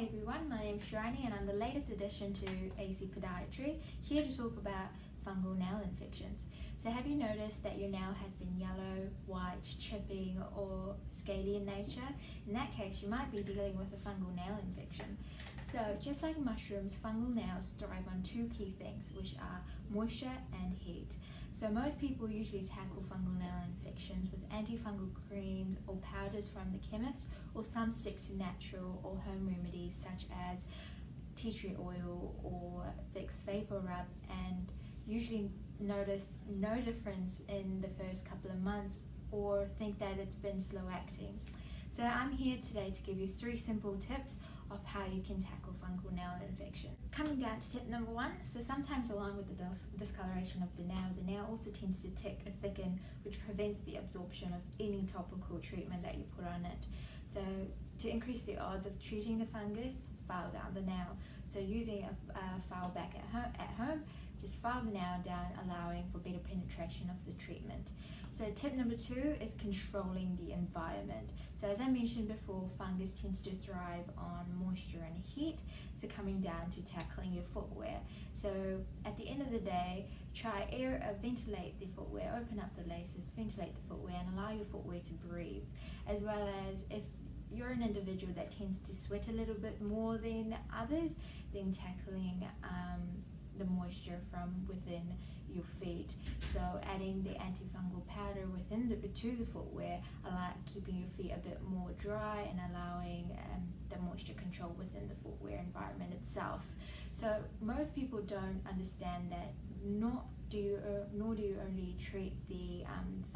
Hi everyone, my name is Charani and I'm the latest addition to AC Podiatry, here to talk about fungal nail infections. So have you noticed that your nail has been yellow, white, chipping or scaly in nature? In that case, you might be dealing with a fungal nail infection. So just like mushrooms, fungal nails thrive on two key things, which are moisture and heat. So most people usually tackle fungal nail infections with antifungal creams or powders from the chemist, or some stick to natural or home remedies such as tea tree oil or Vicks Vapor Rub, and usually notice no difference in the first couple of months or think that it's been slow acting. So I'm here today to give you 3 simple tips of how you can tackle fungal nail infection. Coming down to tip number 1, so sometimes along with the discoloration of the nail also tends to tick or thicken, which prevents the absorption of any topical treatment that you put on it. So to increase the odds of treating the fungus, file down the nail. So using a file back at home, just file the nail down, allowing for better penetration of the treatment. So tip number 2 is controlling the environment. So as I mentioned before, fungus tends to thrive on moisture and heat, so coming down to tackling your footwear. So at the end of the day, try ventilate the footwear, open up the laces, ventilate the footwear and allow your footwear to breathe. As well as if you're an individual that tends to sweat a little bit more than others, then tackling the moisture from within your feet. So adding the antifungal powder to the footwear, keeping your feet a bit more dry and allowing the moisture control within the footwear environment itself. So most people don't understand that nor do you only treat the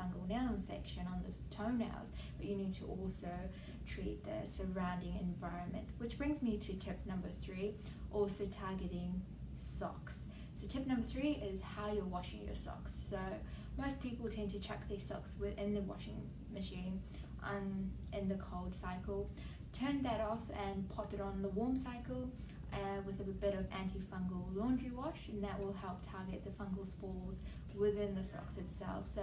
fungal nail infection on the toenails, but you need to also treat the surrounding environment. Which brings me to tip number 3, also targeting socks. So tip number 3 is how you're washing your socks. So most people tend to chuck their socks within the washing machine in the cold cycle. Turn that off and pop it on the warm cycle with a bit of antifungal laundry wash, and that will help target the fungal spores within the socks itself. So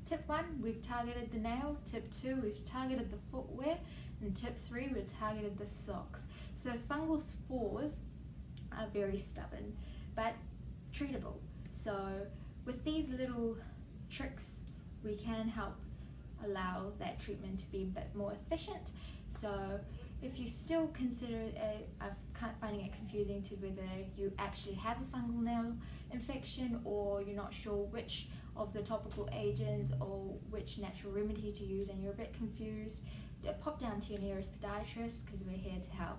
tip 1, we've targeted the nail. Tip 2, we've targeted the footwear. And tip 3, we've targeted the socks. So fungal spores are very stubborn but treatable. So with these little tricks, we can help allow that treatment to be a bit more efficient. So if you still consider finding it confusing to whether you actually have a fungal nail infection, or you're not sure which of the topical agents or which natural remedy to use and you're a bit confused, pop down to your nearest podiatrist, because we're here to help.